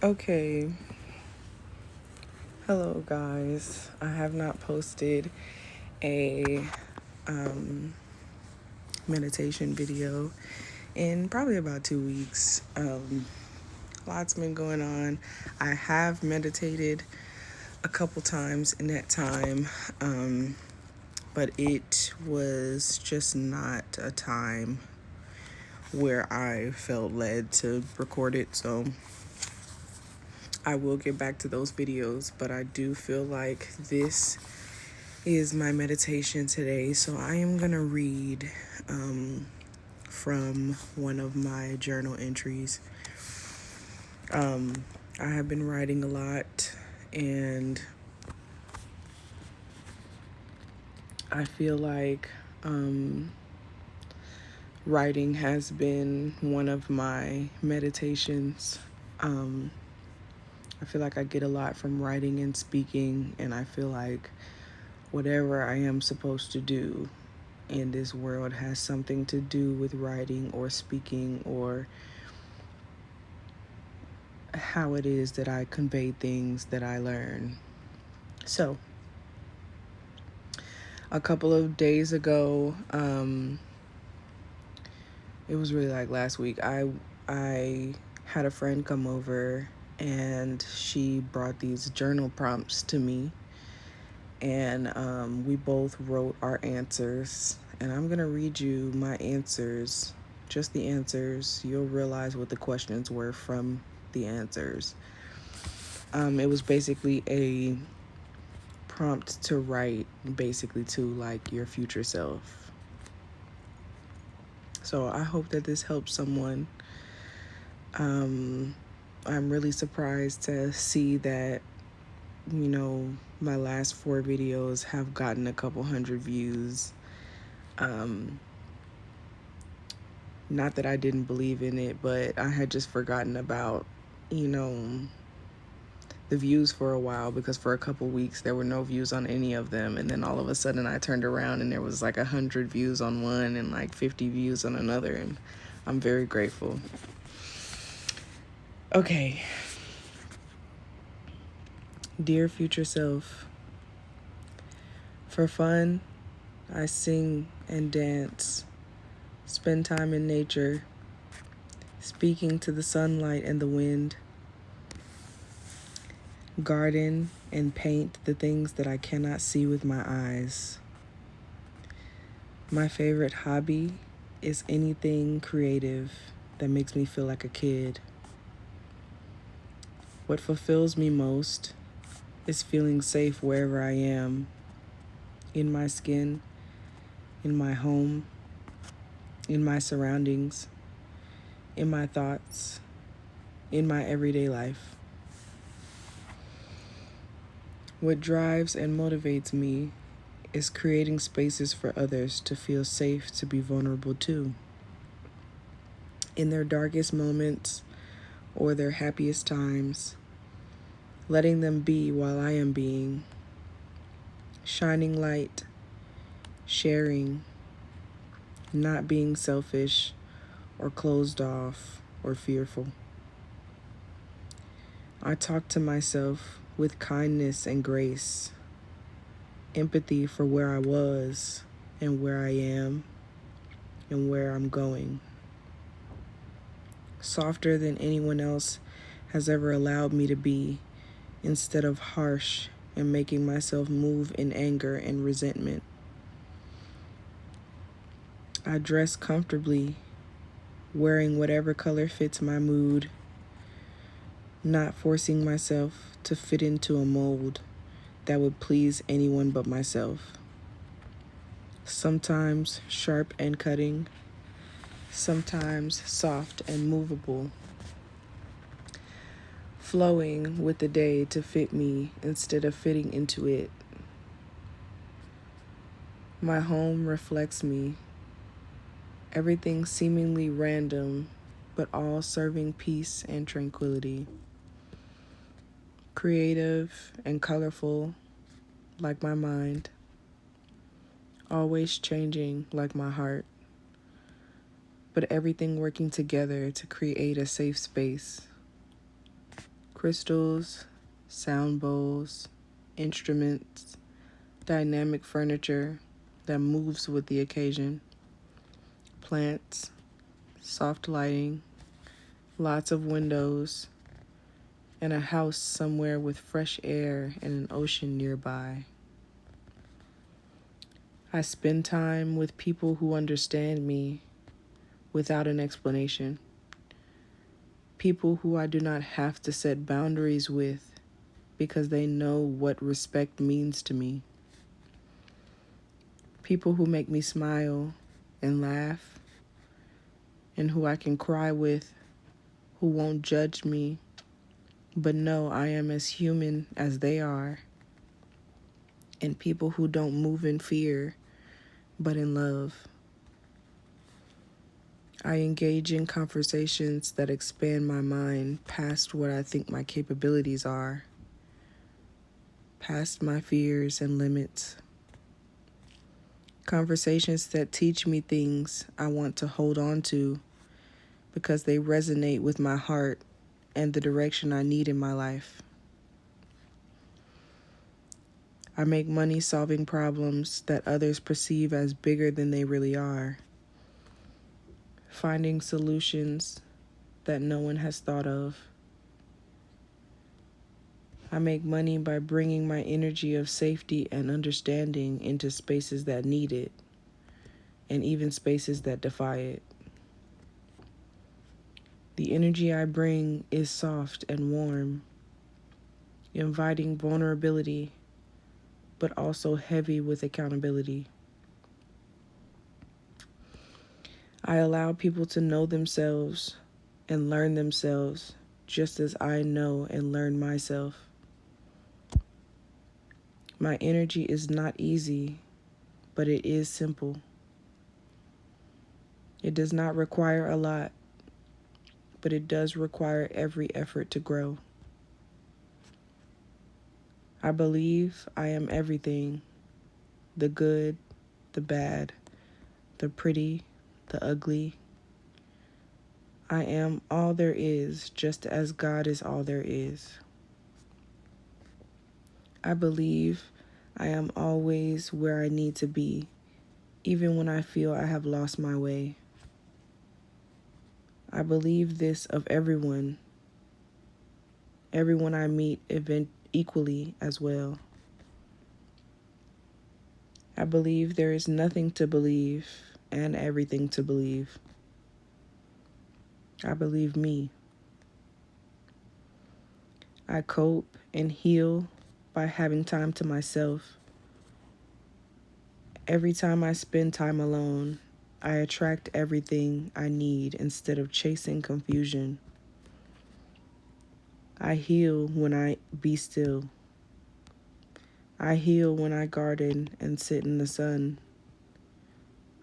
Okay, hello guys. I have not posted a meditation video in probably about 2 weeks. Lots been going on. I have meditated a couple times in that time, but it was just not a time where I felt led to record it. So I will get back to those videos, but I do feel like this is my meditation today. So I am going to read from one of my journal entries. I have been writing a lot, and I feel like writing has been one of my meditations. I feel like I get a lot from writing and speaking, and I feel like whatever I am supposed to do in this world has something to do with writing or speaking or how it is that I convey things that I learn. So, a couple of days ago, it was really like last week, I had a friend come over and she brought these journal prompts to me, and we both wrote our answers, and I'm gonna read you my answers, just the answers. You'll realize what the questions were from the answers. It was basically a prompt to write basically to like your future self. So I hope that this helps someone. I'm really surprised to see that, my last 4 videos have gotten a couple hundred views. Not that I didn't believe in it, but I had just forgotten about, you know, the views for a while, because for a couple weeks there were no views on any of them, and then all of a sudden I turned around and there was like 100 views on one and like 50 views on another, and I'm very grateful. Okay. Dear future self, for fun, I sing and dance, spend time in nature, speaking to the sunlight and the wind, garden and paint the things that I cannot see with my eyes. My favorite hobby is anything creative that makes me feel like a kid. What fulfills me most is feeling safe wherever I am, in my skin, in my home, in my surroundings, in my thoughts, in my everyday life. What drives and motivates me is creating spaces for others to feel safe to be vulnerable too. In their darkest moments or their happiest times, letting them be while I am being, shining light, sharing, not being selfish or closed off or fearful. I talk to myself with kindness and grace, empathy for where I was and where I am and where I'm going. Softer than anyone else has ever allowed me to be, instead of harsh and making myself move in anger and resentment. I dress comfortably, wearing whatever color fits my mood, not forcing myself to fit into a mold that would please anyone but myself. Sometimes sharp and cutting, sometimes soft and movable, flowing with the day to fit me instead of fitting into it. My home reflects me, everything seemingly random, but all serving peace and tranquility. Creative and colorful like my mind, always changing like my heart, but everything working together to create a safe space. crystals, sound bowls, instruments, dynamic furniture that moves with the occasion, plants, soft lighting, lots of windows, and a house somewhere with fresh air and an ocean nearby. I spend time with people who understand me without an explanation. People who I do not have to set boundaries with because they know what respect means to me. People who make me smile and laugh, and who I can cry with, who won't judge me, but know I am as human as they are. And people who don't move in fear, but in love. I engage in conversations that expand my mind past what I think my capabilities are, past my fears and limits. Conversations that teach me things I want to hold on to because they resonate with my heart and the direction I need in my life. I make money solving problems that others perceive as bigger than they really are, finding solutions that no one has thought of. I make money by bringing my energy of safety and understanding into spaces that need it, and even spaces that defy it. The energy I bring is soft and warm, inviting vulnerability, but also heavy with accountability. I allow people to know themselves and learn themselves just as I know and learn myself. My energy is not easy, but it is simple. It does not require a lot, but it does require every effort to grow. I believe I am everything: the good, the bad, the pretty, the ugly. I am all there is, just as God is all there is. I believe I am always where I need to be, even when I feel I have lost my way. I believe this of everyone I meet equally as well. I believe there is nothing to believe and everything to believe. I believe me. I cope and heal by having time to myself. Every time I spend time alone, I attract everything I need instead of chasing confusion. I heal when I be still. I heal when I garden and sit in the sun.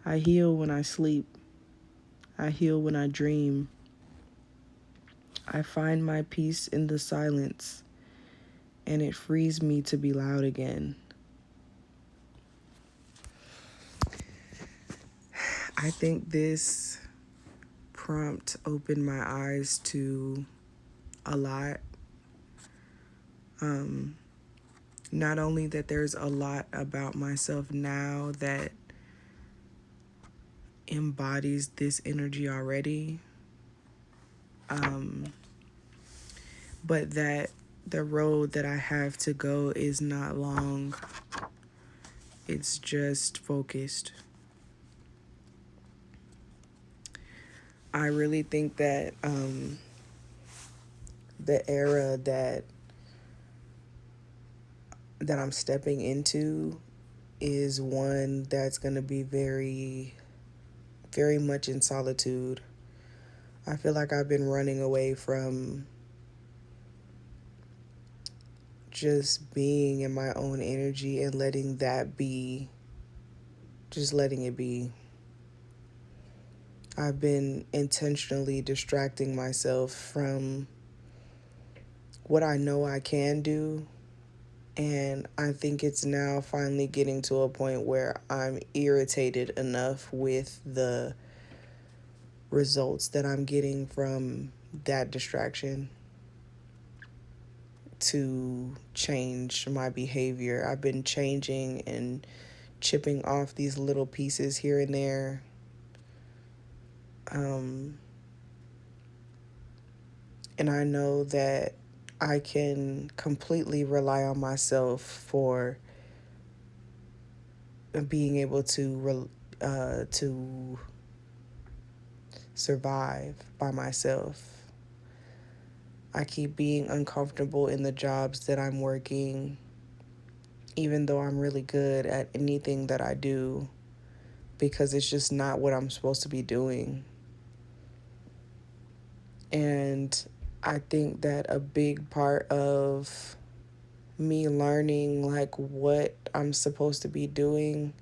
I heal when I sleep. I heal when I dream. I find my peace in the silence, and it frees me to be loud again. I think this prompt opened my eyes to a lot. Not only that there's a lot about myself now that embodies this energy already, but that the road that I have to go is not long. It's just focused. I really think that the era that I'm stepping into is one that's going to be very, very much in solitude. I feel like I've been running away from just being in my own energy and letting that be, just letting it be. I've been intentionally distracting myself from what I know I can do. And I think it's now finally getting to a point where I'm irritated enough with the results that I'm getting from that distraction. to change my behavior. I've been changing and chipping off these little pieces here and there. And I know that I can completely rely on myself for being able to survive by myself. I keep being uncomfortable in the jobs that I'm working, even though I'm really good at anything that I do, because it's just not what I'm supposed to be doing. And I think that a big part of me learning like what I'm supposed to be doing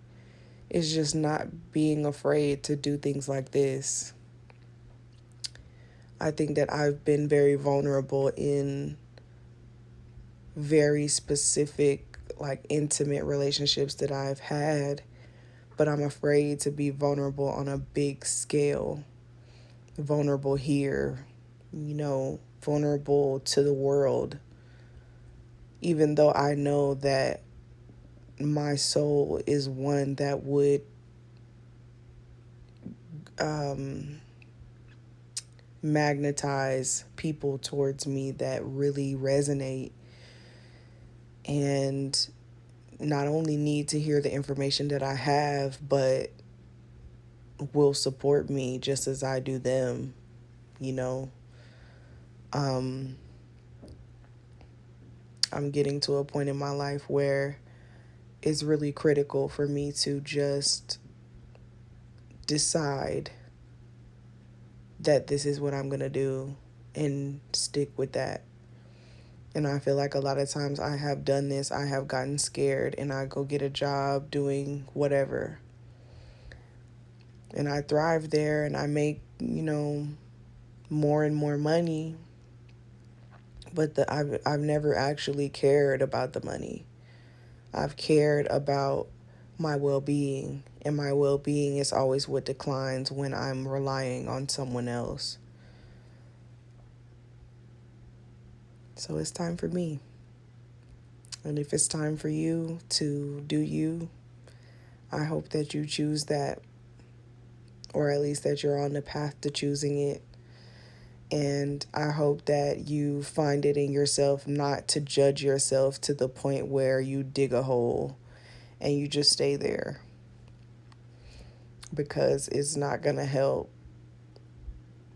is just not being afraid to do things like this. I think that I've been very vulnerable in very specific, like intimate relationships that I've had, but I'm afraid to be vulnerable on a big scale. Vulnerable here, vulnerable to the world, even though I know that my soul is one that would magnetize people towards me that really resonate and not only need to hear the information that I have, but will support me just as I do them, you know. I'm getting to a point in my life where it's really critical for me to just decide that this is what I'm going to do and stick with that. And I feel like a lot of times I have done this, I have gotten scared and I go get a job doing whatever. And I thrive there and I make, more and more money. But I've never actually cared about the money. I've cared about my well-being, and my well-being is always what declines when I'm relying on someone else. So it's time for me. And if it's time for you to do you, I hope that you choose that, or at least that you're on the path to choosing it. And I hope that you find it in yourself not to judge yourself to the point where you dig a hole and you just stay there, because it's not going to help,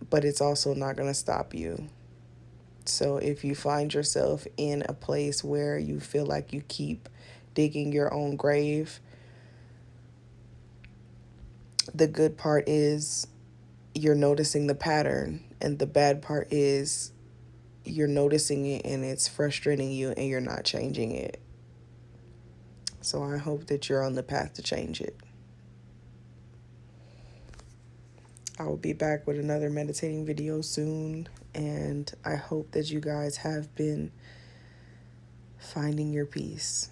but it's also not going to stop you. So if you find yourself in a place where you feel like you keep digging your own grave, the good part is you're noticing the pattern, and the bad part is you're noticing it and it's frustrating you and you're not changing it. So I hope that you're on the path to change it. I will be back with another meditating video soon, and I hope that you guys have been finding your peace.